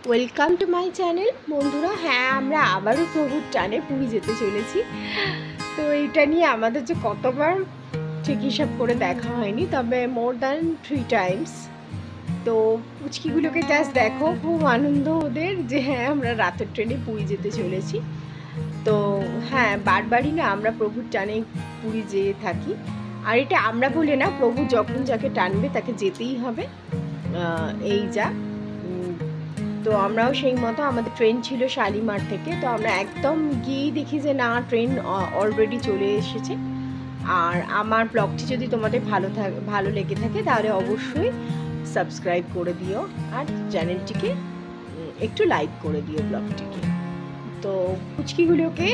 Welcome to my channel বন্ধুরা। হ্যাঁ, আমরা আবারও প্রভুর টানে পুরী যেতে চলেছি। তো এটা নিয়ে আমাদের যে কতবার ঠিক হিসাব করে দেখা হয়নি, তবে মোর দ্যান 3 টাইমস। তো পুচকিগুলোকে জাস্ট দেখো, খুব আনন্দ ওদের যে হ্যাঁ আমরা রাতের ট্রেনে পুরী যেতে চলেছি। তো হ্যাঁ, বারবারই না আমরা প্রভুর টানে পুরী যেয়ে থাকি। আর এটা আমরা বলে না, প্রভু যখন যাকে টানবে তাকে যেতেই হবে, এই যা। তো আমরাও সেই মতো, আমাদের ট্রেন ছিল শালিমার থেকে। তো আমরা একদম গিয়েই দেখি যে না, ট্রেন অলরেডি চলে এসেছে। আর আমার ব্লগটি যদি তোমাদের ভালো লেগে থাকে তাহলে অবশ্যই সাবস্ক্রাইব করে দিও, আর চ্যানেলটিকে একটু লাইক করে দিও ব্লগটিকে। তো পুচকিগুলোকে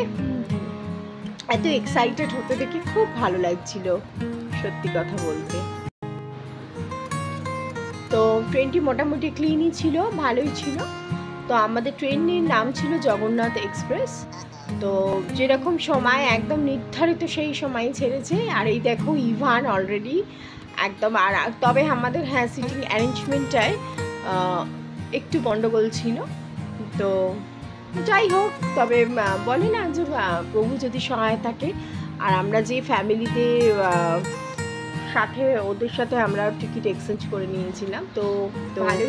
এত এক্সাইটেড হতে দেখে খুব ভালো লাগছিল, সত্যি কথা বলতে। তো ট্রেনটি মোটামুটি ক্লিনই ছিল, ভালোই ছিল। তো আমাদের ট্রেনের নাম ছিল জগন্নাথ এক্সপ্রেস। তো যেরকম সময় একদম নির্ধারিত সেই সময় ছেড়েছে। আর এই দেখো ইভান অলরেডি একদম। আর তবে আমাদের হ্যাঁ সিটিং অ্যারেঞ্জমেন্টটায় একটু গন্ডগোল ছিল। তো যাই হোক, তবে বলে না যে প্রভু যদি সহায় থাকে। আর আমরা যে ফ্যামিলিতে সাথে ওদের সাথে আমরা টিকিট এক্সচেঞ্জ করে নিয়েছিলাম। তো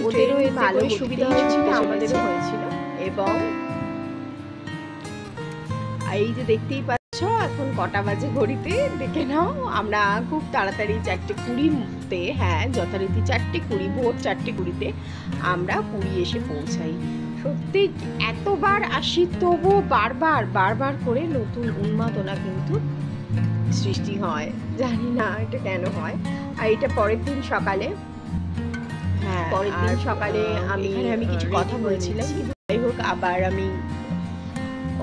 ওদেরও ভালোই সুবিধা হয়েছিল, আমাদেরও হয়েছিল। এবং এই যে দেখতেই পাচ্ছ এখন কটা বাজে ঘড়িতে, দেখে নাও। আমরা খুব তাড়াতাড়ি 4:20-তে, হ্যাঁ যথারীতি 4:20, ভোর 4:20-তে আমরা পুরী এসে পৌঁছাই। সত্যি এতবার আসি তবু বারবার করে নতুন উন্মাদনা কিন্তু সৃষ্টি হয়, জানি না এটা কেন হয়। আর এটা পরের দিন সকালে, হ্যাঁ পরের দিন সকালে আমি কিছু কথা বলছিলাম, যাই হোক আবার আমি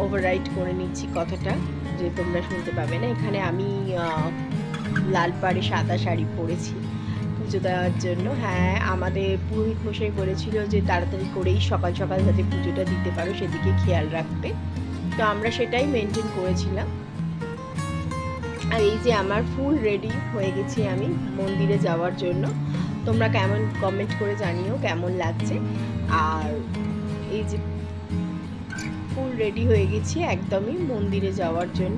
ওভাররাইট করে নিচ্ছি কথাটা, যে তোমরা শুনতে পাবে না। এখানে আমি লাল পাড়ে সাদা শাড়ি পরেছি পুজো দেওয়ার জন্য। হ্যাঁ, আমাদের পুরোহিত মশাই বলেছিল যে তাড়াতাড়ি করেই সকাল সকাল যাতে পুজোটা দিতে পারো সেদিকে খেয়াল রাখতে। তো আমরা সেটাই মেনটেন করেছিলাম। আর এই যে আমার ফুল রেডি হয়ে গেছি আমি মন্দিরে যাওয়ার জন্য। তোমরা কেমন কমেন্ট করে জানিও কেমন লাগছে। আর এই যে ফুল রেডি হয়ে গেছি একদমই মন্দিরে যাওয়ার জন্য।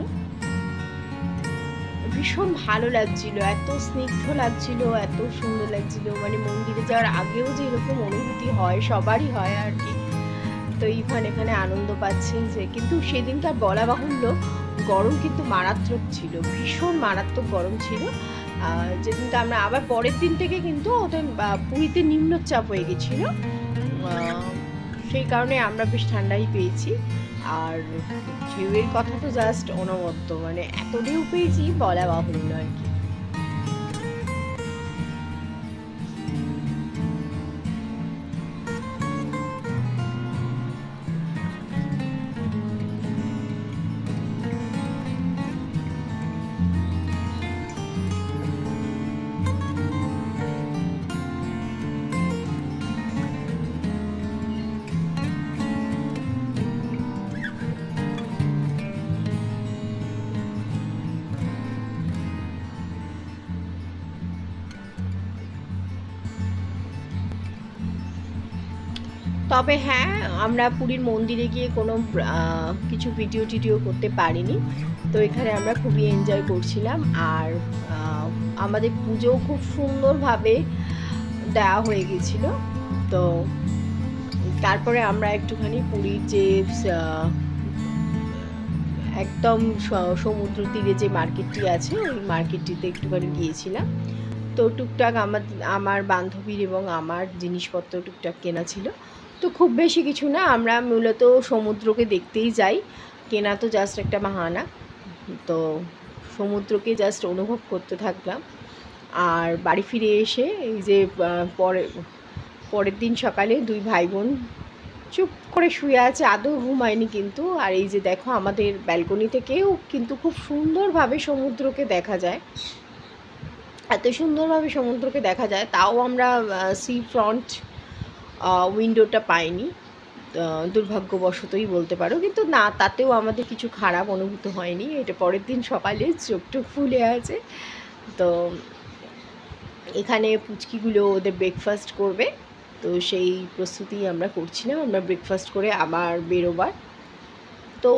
ভীষণ ভালো লাগছিল, এত স্নিগ্ধ লাগছিল, এত সুন্দর লাগছিল। মানে মন্দিরে যাওয়ার আগেও যে এরকম অনুভূতি হয়, সবারই হয় আর কি। তো ইভান এখানে আনন্দ পাচ্ছে যে, কিন্তু সেদিনকার বলা বাহুল্য গরম কিন্তু মারাত্মক ছিল, ভীষণ মারাত্মক গরম ছিল। যেদিনটা আমরা আবার পরের দিন থেকে কিন্তু ওদের পুরীতে নিম্নচাপ হয়ে গেছিল, সেই কারণে আমরা বেশ ঠান্ডাই পেয়েছি। আর ঢেউয়ের কথা তো জাস্ট অনবদ্য, মানে এত ঢেউ পেয়েছি বলা বাহুল্য আর কি। তবে হ্যাঁ, আমরা পুরীর মন্দিরে গিয়ে কোনো কিছু ভিডিও টিডিও করতে পারিনি। তো এখানে আমরা খুবই এনজয় করছিলাম। আর আমাদের পুজোও খুব সুন্দরভাবে দেওয়া হয়ে গেছিলো। তো তারপরে আমরা একটুখানি পুরীর যে একদম সমুদ্র তীরে যে মার্কেটটি আছে ওই মার্কেটটিতে একটুখানি গিয়েছিলাম। তো টুকটাক আমার বান্ধবীর এবং আমার জিনিসপত্র টুকটাক কেনা ছিল। তো খুব বেশি কিছু না, আমরা মূলত সমুদ্রকে দেখতেই যাই, কেনা তো জাস্ট একটা বাহানা। তো সমুদ্রকে জাস্ট অনুভব করতে থাকলাম। আর বাড়ি ফিরে এসে এই যে পরের দিন সকালে দুই ভাই বোন চুপ করে শুয়ে আছে, আদৌ ঘুমায়নি কিন্তু। আর এই যে দেখো আমাদের ব্যালকনি থেকেও কিন্তু খুব সুন্দরভাবে সমুদ্রকে দেখা যায়, এত সুন্দরভাবে সমুদ্রকে দেখা যায়। তাও আমরা সি ফ্রন্ট উইন্ডোটা পাইনি, দুর্ভাগ্যবশতই বলতে পারো। কিন্তু না, তাতেও আমাদের কিছু খারাপ অনুভূত হয়নি। এটা পরের দিন সকালে চোখটুক ফুলে আছে। তো এখানে পুচকিগুলো ওদের ব্রেকফাস্ট করবে। তো সেই প্রস্তুতি আমরা করছিলাম, আমরা ব্রেকফাস্ট করে আবার বেরোবার। তো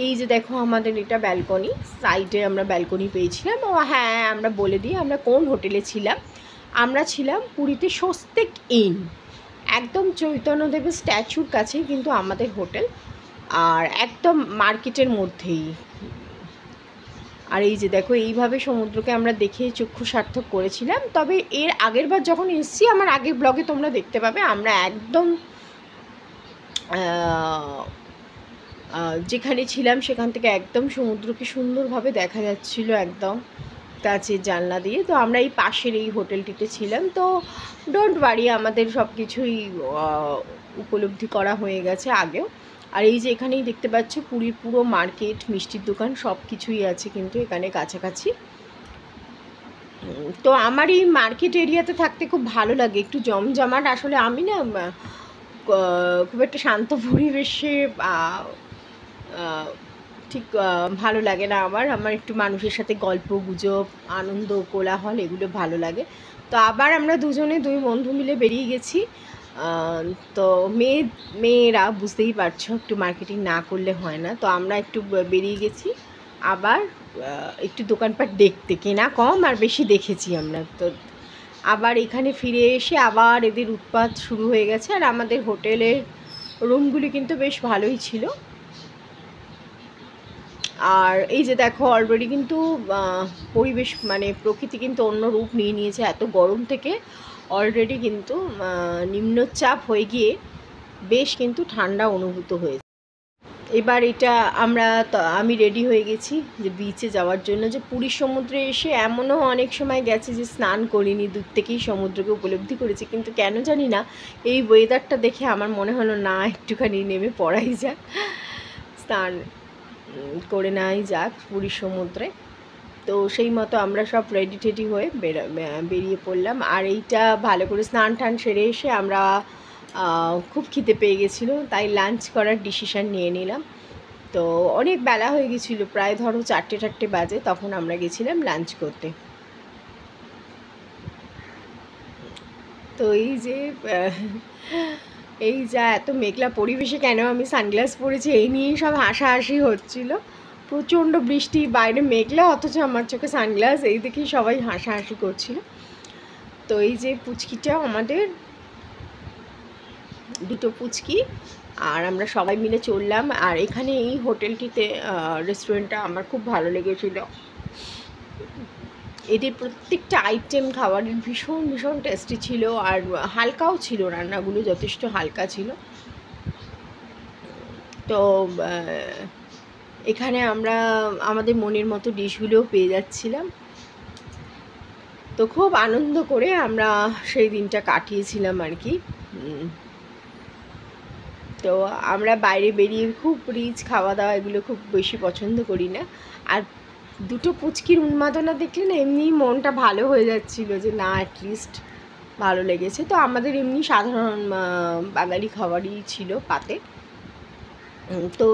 এই যে দেখো আমাদের এটা ব্যালকনি, সাইডে আমরা ব্যালকনি পেয়েছিলাম। ও হ্যাঁ, আমরা বলে দিই আমরা কোন হোটেলে ছিলাম। আমরা ছিলাম পুরীতে স্বস্তিক ইন, একদম চৈতন্যদেবের স্ট্যাচুর কাছেই কিন্তু আমাদের হোটেল, আর একদম মার্কেটের মধ্যেই। আর এই যে দেখো এইভাবে সমুদ্রকে আমরা দেখে চক্ষু সার্থক করেছিলাম। তবে এর আগের বার যখন এসেছি, আমার আগের ব্লগে তোমরা দেখতে পাবে, আমরা একদম যেখানে ছিলাম সেখান থেকে একদম সমুদ্রকে সুন্দরভাবে দেখা যাচ্ছিল একদম কাছের জানলা দিয়ে। তো আমরা এই পাশের এই হোটেলটিতে ছিলাম। তো ডোন্ট ওয়ারি, আমাদের সব কিছুই উপলব্ধি করা হয়ে গেছে আগেও। আর এই যে এখানেই দেখতে পাচ্ছ পুরীর পুরো মার্কেট, মিষ্টির দোকান সব কিছুই আছে কিন্তু এখানে কাছাকাছি। তো আমার এই মার্কেট এরিয়াতে থাকতে খুব ভালো লাগে, একটু জমজমাট। আসলে আমি না খুব একটা শান্ত পরিবেশে ঠিক ভালো লাগে না আমার একটু মানুষের সাথে গল্প গুজব, আনন্দ, কোলাহল এগুলো ভালো লাগে। তো আবার আমরা দুই বন্ধু মিলে বেরিয়ে গেছি। তো মেয়েরা বুঝতেই পারছো, একটু মার্কেটিং না করলে হয় না। তো আমরা একটু বেরিয়ে গেছি আবার একটু দোকানপাট দেখতে, কেনা কম আর বেশি দেখেছি আমরা। তো আবার এখানে ফিরে এসে আবার এদের উৎপাত শুরু হয়ে গেছে। আর আমাদের হোটেলের রুমগুলি কিন্তু বেশ ভালোই ছিল। আর এই যে দেখো অলরেডি কিন্তু পরিবেশ মানে প্রকৃতি কিন্তু অন্য রূপ নিয়ে নিয়েছে। এত গরম থেকে অলরেডি কিন্তু নিম্নচাপ হয়ে গিয়ে বেশ কিন্তু ঠান্ডা অনুভূত হয়েছে। এবার এটা আমি রেডি হয়ে গেছি যে বিচে যাওয়ার জন্য। যে পুরীর সমুদ্রে এসে এমনও অনেক সময় গেছে যে স্নান করিনি, দূর থেকেই সমুদ্রকে উপলব্ধি করেছি, কিন্তু কেন জানি না এই ওয়েদারটা দেখে আমার মনে হলো না, একটুখানি নেমে পড়াই যাক, স্নান করে নেওয়াই যাক পুরীর সমুদ্রে। তো সেই মতো আমরা সব রেডি টেডি হয়ে বেরিয়ে পড়লাম। আর এইটা ভালো করে স্নান টান সেরে এসে আমরা খুব খিদে পেয়ে গেছিলো, তাই লাঞ্চ করার ডিসিশান নিয়ে নিলাম। তো অনেক বেলা হয়ে গেছিলো, প্রায় ধরো 4টে বাজে, তখন আমরা গেছিলাম লাঞ্চ করতে। তো এই যা এত মেঘলা পরিবেশে কেন আমি সানগ্লাস পরেছি এই নিয়েই সব হাসাহাসি হচ্ছিল। প্রচণ্ড বৃষ্টি, বাইরে মেঘলা, অথচ আমার চোখে সানগ্লাস, এই দেখেই সবাই হাসাহাসি করছিল। তো এই যে পুচকিটা আমাদের, দুটো পুচকি, আর আমরা সবাই মিলে চললাম। আর এখানে এই হোটেলটিতে রেস্টুরেন্টটা আমার খুব ভালো লেগেছিল। এদের প্রত্যেকটা আইটেম খাবারের ভীষণ ভীষণ টেস্টি ছিল, আর হালকাও ছিল, রান্নাগুলো যথেষ্ট হালকা ছিল। তো এখানে আমরা আমাদের মনের মতো ডিশগুলোও পেয়ে যাচ্ছিলাম। তো খুব আনন্দ করে আমরা সেই দিনটা কাটিয়েছিলাম আর কি। তো আমরা বাইরে বেরিয়ে খুব রিচ খাওয়া দাওয়া এগুলো খুব বেশি পছন্দ করি না। আর দুটো পুচকির উন্মাদনা দেখলে না এমনিই মনটা ভালো হয়ে যাচ্ছিলো যে না, অ্যাটলিস্ট ভালো লেগেছে। তো আমাদের এমনি সাধারণ বাঙালি খাবারই ছিল পাতে। তো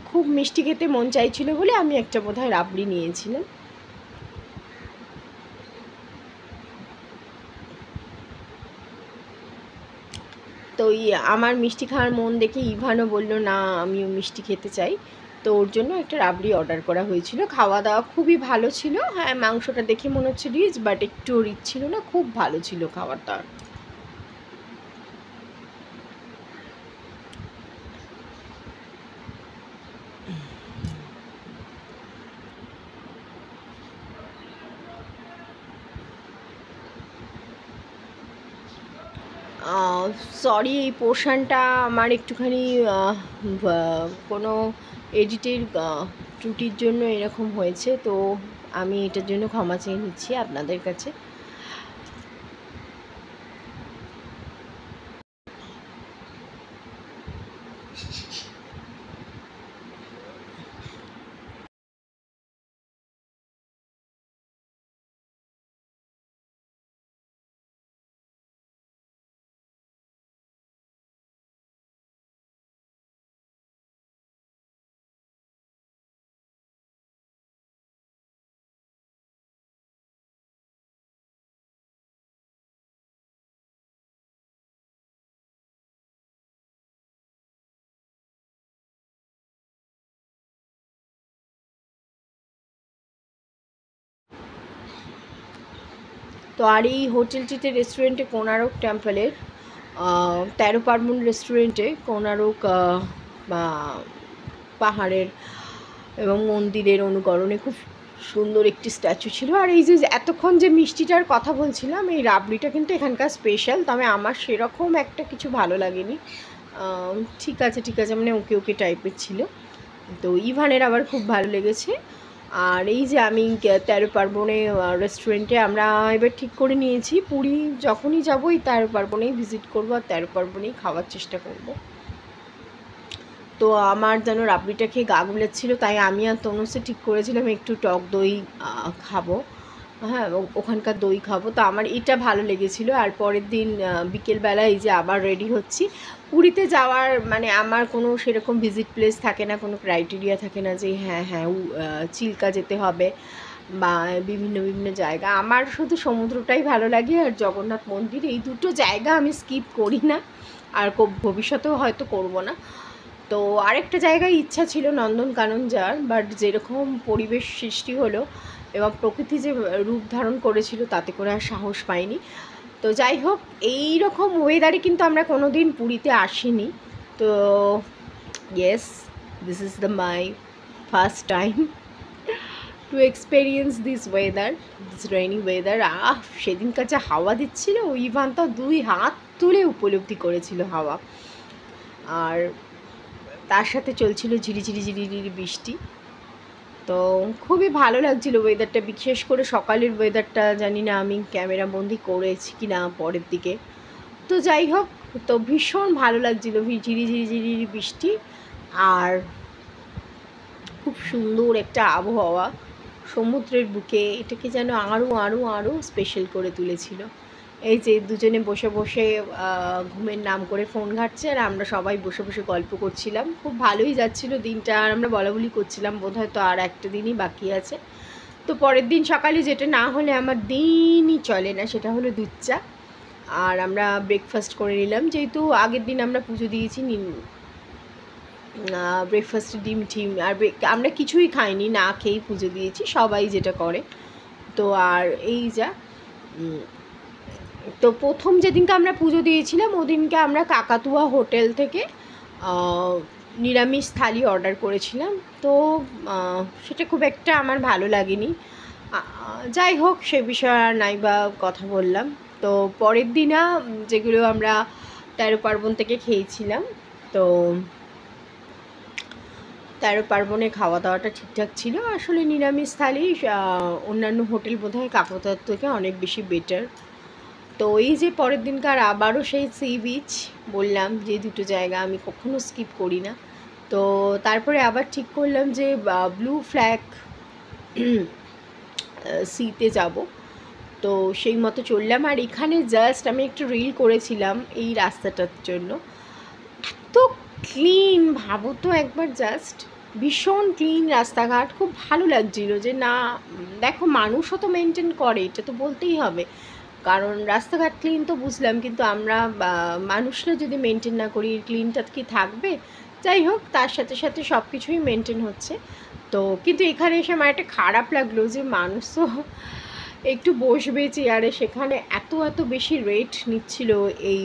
খুব মিষ্টি খেতে মন চাইছিল বলে আমি একটা বোধহয় রাবড়ি নিয়েছিলাম। তো আমার মিষ্টি খাওয়ার মন দেখে ইভানও বলল না আমিও মিষ্টি খেতে চাই। তো ওর জন্য একটা রাবড়ি অর্ডার করা হয়েছিল। খাওয়া দাওয়া খুবই ভালো ছিল। হ্যাঁ, মাংসটা দেখে মনে হচ্ছে রিচ, বাট একটু রিচ ছিল না, খুব ভালো ছিল খাবার দাবার। সরি, এই পোর্শনটা আমার একটুখানি কোনো এডিটের ত্রুটির জন্য এরকম হয়েছে। তো আমি এটার জন্য ক্ষমা চেয়ে নিচ্ছি আপনাদের কাছে। তো আর এই হোটেলটিতে রেস্টুরেন্টে কোনারক টেম্পলের 13 পার্বণ রেস্টুরেন্টে কোনারক পাহাড়ের এবং মন্দিরের অনুকরণে খুব সুন্দর একটি স্ট্যাচু ছিল। আর এই যে এতক্ষণ যে মিষ্টিটার কথা বলছিলাম, এই রাবড়িটা কিন্তু এখানকার স্পেশাল, তবে আমার সেরকম একটা কিছু ভালো লাগেনি। ঠিক আছে মানে ওকে টাইপের ছিল। তো ইভানের আবার খুব ভালো লেগেছে। আর এই যে আমি 13 পার্বণে রেস্টুরেন্টে আমরা এবার ঠিক করে নিয়েছি, পুরী যখনই যাবো এই 13 পার্বণেই ভিজিট করবো আর 13 পার্বণেই খাওয়ার চেষ্টা করব। তো আমার যেন রাবড়িটা খেয়ে গা গুলাচ্ছিল, তাই আমি আর তনুসে ঠিক করেছিলাম একটু টক দই খাবো, হ্যাঁ ওখানকার দই খাবো। তো আমার এটা ভালো লেগেছিলো। আর পরের দিন বিকেলবেলা এই যে আবার রেডি হচ্ছি। পুরীতে যাওয়ার মানে আমার কোনো সেরকম ভিজিট প্লেস থাকে না, কোনো ক্রাইটেরিয়া থাকে না যে হ্যাঁ চিল্কা যেতে হবে বা বিভিন্ন জায়গা। আমার শুধু সমুদ্রটাই ভালো লাগে আর জগন্নাথ মন্দির, এই দুটো জায়গা আমি স্কিপ করি না আর ভবিষ্যতেও হয়তো করব না। তো আরেকটা জায়গায় ইচ্ছা ছিল নন্দনকানন যাওয়ার, বাট যেরকম পরিবেশ সৃষ্টি হলো এবং প্রকৃতি যে রূপ ধারণ করেছিল তাতে করে আর সাহস পাইনি। তো যাই হোক, এই রকম ওয়েদারে কিন্তু আমরা কোনো দিন পুরীতে আসিনি। তো yes, this is the my first time to experience this weather, this rainy weather. সেদিনকার যা হাওয়া দিচ্ছিল, ইভান তো 2 হাত তুলে উপলব্ধি করেছিল হাওয়া। আর তার সাথে চলছিল ঝিরিঝিরি বৃষ্টি। তো খুবই ভালো লাগছিল ওয়েদারটা, বিশেষ করে সকালের ওয়েদারটা। জানি না আমি ক্যামেরা বন্দি করেছি কি না পরের দিকে। তো যাই হোক, তো ভীষণ ভালো লাগছিল ঝিরিঝিরি বৃষ্টি আর খুব সুন্দর একটা আবহাওয়া সমুদ্রের বুকে। এটাকে যেন আরও স্পেশাল করে তুলেছিল। এই যে দুজনে বসে বসে ঘুমের নাম করে ফোন ঘাঁটছে আর আমরা সবাই বসে বসে গল্প করছিলাম। খুব ভালোই যাচ্ছিল দিনটা। আর আমরা বলাবলি করছিলাম বোধহয় তো আর একটা দিনই বাকি আছে। তো পরের দিন সকালে যেটা না হলে আমার দিনই চলে না, সেটা হলো দুধ চা। আর আমরা ব্রেকফাস্ট করে নিলাম, যেহেতু আগের দিন আমরা পুজো দিয়েছি। ব্রেকফাস্টে ডিম টিম আর আমরা কিছুই খাইনি, না খেয়েই পুজো দিয়েছি, সবাই যেটা করে। তো আর এই যা তো প্রথম যেদিনকে আমরা পুজো দিয়েছিলাম ওদিনকে আমরা কাকাতুয়া হোটেল থেকে নিরামিষ থালি অর্ডার করেছিলাম। তো সেটা খুব একটা আমার ভালো লাগেনি। যাই হোক, সে বিষয়ে আর নাই বা কথা বললাম। তো পরের দিনা যেগুলো আমরা 13 পার্বণ থেকে খেয়েছিলাম, তো 13 পার্বণে খাওয়া দাওয়াটা ঠিকঠাক ছিল। আসলে নিরামিষ থালি অন্যান্য হোটেল বোধহয় কাকাতুয়ার থেকে অনেক বেশি বেটার। তো এই যে পরের দিনকার আবারও সেই সি বিচ, বললাম যে দুটো জায়গা আমি কখনো স্কিপ করি না। তো তারপরে আবার ঠিক করলাম যে ব্লু ফ্ল্যাগ সিতে যাব। তো সেই মতো চললাম। আর এখানে জাস্ট আমি একটু রিল করেছিলাম এই রাস্তাটার জন্য, এত ক্লিন, ভাবো তো একবার, জাস্ট ভীষণ ক্লিন রাস্তাঘাট। খুব ভালো লাগছিল যে না, দেখো মানুষও তো মেনটেন করে, এটা তো বলতেই হবে। কারণ রাস্তাঘাট ক্লিন তো বুঝলাম, কিন্তু আমরা মানুষরা যদি মেনটেন না করি, ক্লিনটা কি থাকবে? যাই হোক, তার সাথে সাথে সব কিছুই মেনটেন হচ্ছে। তো কিন্তু এখানে এসে আমার একটা খারাপ লাগলো যে মানুষ তো একটু বসবে চেয়ারে, সেখানে এত বেশি রেট নিচ্ছিল এই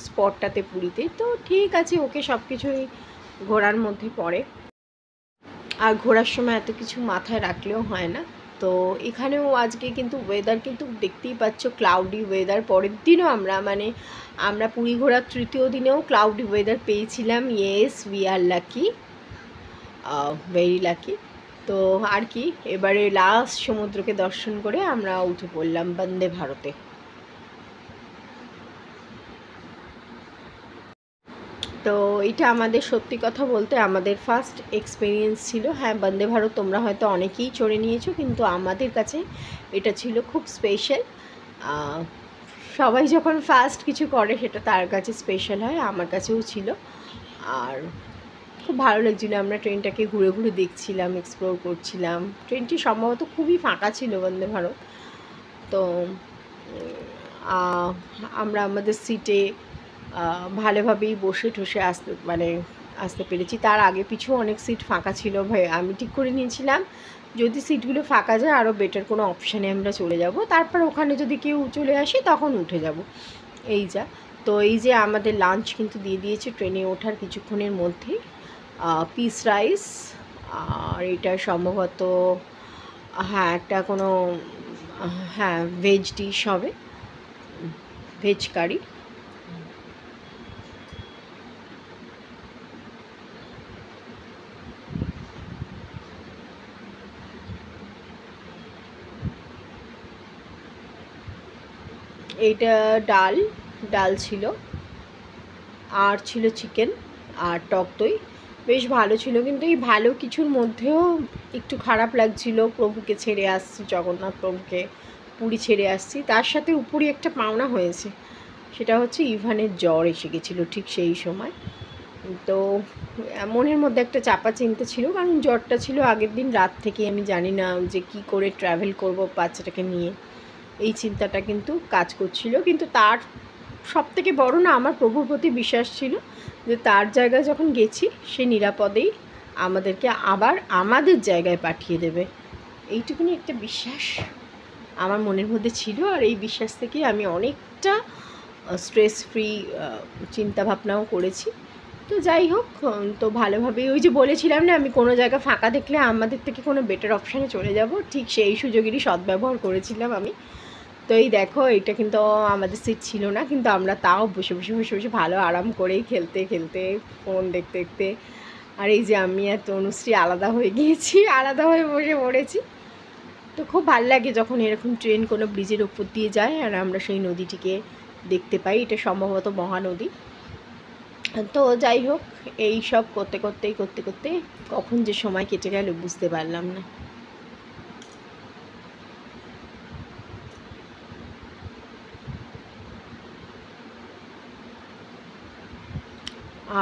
স্পটটাতে পুরীতে। তো ঠিক আছে, ওকে সব কিছুই ঘোরার মধ্যে পড়ে, আর ঘোরার সময় এত কিছু মাথায় রাখলেও হয় না। তো এখানেও আজকে কিন্তু ওয়েদার কিন্তু দেখতেই পাচ্ছ ক্লাউডি ওয়েদার। পরের দিনও আমরা পুরী ঘোরার তৃতীয় দিনেও ক্লাউডি ওয়েদার পেয়েছিলাম। Yes, we are lucky, very lucky. তো আর কি, এবারে লাস্ট সমুদ্রকে দর্শন করে আমরা উঠে পড়লাম বন্দে ভারতে। তো এটা আমাদের, সত্যি কথা বলতে, আমাদের ফার্স্ট এক্সপিরিয়েন্স ছিল। হ্যাঁ, বন্দে ভারত তোমরা হয়তো অনেকেই চড়ে নিয়েছো, কিন্তু আমাদের কাছে এটা ছিল খুব স্পেশাল। সবাই যখন ফার্স্ট কিছু করে সেটা তার কাছে স্পেশাল হয়, আমার কাছেও ছিল। আর খুব ভালো লাগছিলো, আমরা ট্রেনটাকে ঘুরে ঘুরে দেখছিলাম, এক্সপ্লোর করছিলাম। ট্রেনটি সম্ভবত খুবই ফাঁকা ছিল, বন্দে ভারত। তো আমরা আমাদের সিটে ভালোভাবেই বসে ঠসে আসতে পেরেছি। তার আগে পিছু অনেক সিট ফাঁকা ছিল, ভাই আমি ঠিক করে নিয়েছিলাম যদি সিটগুলো ফাঁকা যায় আরও বেটার কোনো অপশানে আমরা চলে যাব, তারপর ওখানে যদি কেউ চলে আসি তখন উঠে যাব। এই যা, তো এই যে আমাদের লাঞ্চ কিন্তু দিয়ে দিয়েছে ট্রেনে ওঠার কিছুক্ষণের মধ্যেই। পিস রাইস, আর এটা সম্ভবত হ্যাঁ একটা কোনো হ্যাঁ ভেজ ডিশ হবে, ভেজ কারি। এইটা ডাল ডাল ছিল, আর ছিল চিকেন আর টক দই, বেশ ভালো ছিল। কিন্তু এই ভালো কিছুর মধ্যেও একটু খারাপ লাগছিল, প্রভুকে ছেড়ে আসছি, জগন্নাথ প্রভুকে পুরী ছেড়ে আসছি, তার সাথে উপরই একটা পাওনা হয়েছে, সেটা হচ্ছে ইভানের জ্বর এসে গেছিলো ঠিক সেই সময়। তো মনের মধ্যে একটা চাপা চিন্তা ছিল, কারণ জ্বরটা ছিল আগের দিন রাত থেকে, আমি জানি না যে কি করে ট্রাভেল করব বাচ্চাটাকে নিয়ে, এই চিন্তাটা কিন্তু কাজ করছিল। কিন্তু তার সবথেকে বড় না আমার প্রভুর প্রতি বিশ্বাস ছিল যে তার জায়গায় যখন গেছি সে নিরাপদেই আমাদেরকে আবার আমাদের জায়গায় পাঠিয়ে দেবে, এইটুকুনি একটা বিশ্বাস আমার মনের মধ্যে ছিল। আর এই বিশ্বাস থেকে আমি অনেকটা স্ট্রেস ফ্রি চিন্তাভাবনাও করেছি। তো যাই হোক, তো ভালোভাবেই ওই যে বলেছিলাম না আমি কোনো জায়গা ফাঁকা দেখলে আমাদের থেকে কোনো বেটার অপশানে চলে যাব, ঠিক সেই সুযোগেরই সদ্ব্যবহার করেছিলাম আমি। তো এই দেখো, এটা কিন্তু আমাদের সিট ছিল না, কিন্তু আমরা তাও বসে বসে বসে বসে ভালো আরাম করেই খেলতে খেলতে ফোন দেখতে দেখতে, আর এই যে আমি আর তনুশ্রী আলাদা হয়ে গিয়েছি, আলাদা হয়ে বসে পড়েছি। তো খুব ভালো লাগে যখন এরকম ট্রেন কোনো ব্রিজের ওপর দিয়ে যায় আর আমরা সেই নদীটিকে দেখতে পাই, এটা সম্ভবত মহানদী। তো যাই হোক, এই সব করতে করতে কখন যে সময় কেটে গেল বুঝতে পারলাম না।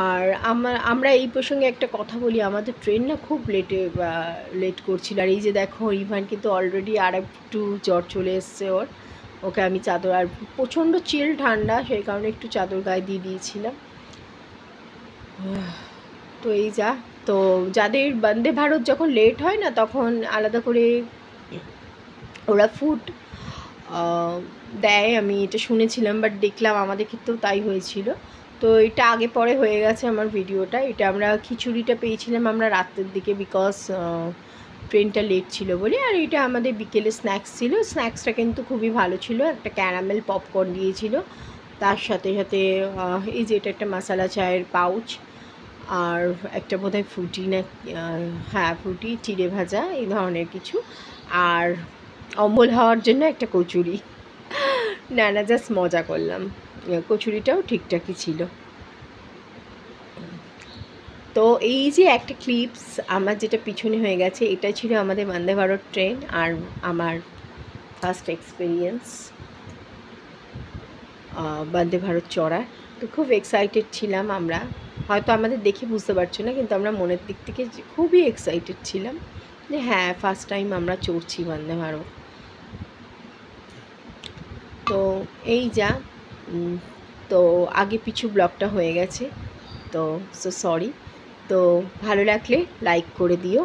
আর আমরা এই প্রসঙ্গে একটা কথা বলি, আমাদের ট্রেন না খুব লেট করছিল। আর এই যে দেখো ইভান কিন্তু অলরেডি আর একটু জ্বর চলে এসছে ওকে আমি চাদর, আর প্রচণ্ড চিল ঠান্ডা, সেই কারণে একটু চাদর গায়ে দিয়ে দিয়েছিলাম। তো এই যা, তো যাদের বন্দে ভারত যখন লেট হয় না তখন আলাদা করে ওরা ফুড দেয়, আমি এটা শুনেছিলাম, বাট দেখলাম আমাদের ক্ষেত্রেও তাই হয়েছিল। তো এটা আগে পরে হয়ে গেছে আমার ভিডিওটা, এটা আমরা খিচুড়িটা পেয়েছিলাম আমরা রাতের দিকে, বিকজ ট্রেনটা লেট ছিল বলে। আর এটা আমাদের বিকেলে স্ন্যাক্স ছিল, স্ন্যাক্সটা কিন্তু খুবই ভালো ছিল, একটা ক্যারামেল পপকর্ন দিয়েছিল, তার সাথে সাথে এই যে এটা একটা মশলা চায়ের পাউচ, আর একটা বোধহয় ফ্রুটি না হ্যাঁ ফ্রুটি, চিড়ে ভাজা, এই ধরনের কিছু, আর অম্বল হওয়ার জন্য একটা কচুরি। না না, জাস্ট মজা করলাম, কচুরিটাও ঠিকঠাকই ছিল। তো এই যে একটা ক্লিপস আমার যেটা পিছনে হয়ে গেছে, এটা ছিল আমাদের বন্দে ভারত ট্রেন আর আমার ফার্স্ট এক্সপিরিয়েন্স বন্দে ভারত চড়ার। তো খুব এক্সাইটেড ছিলাম আমরা, হয়তো আমাদের দেখে বুঝতে পারছো না, কিন্তু আমরা মনের দিক থেকে খুবই এক্সাইটেড ছিলাম যে হ্যাঁ ফার্স্ট টাইম আমরা চড়ছি বন্দে ভারত। তো এই যা, তো আগে পিছু ব্লগটা হয়ে গেছে, তো সরি। তো ভালো লাগলে লাইক করে দিও।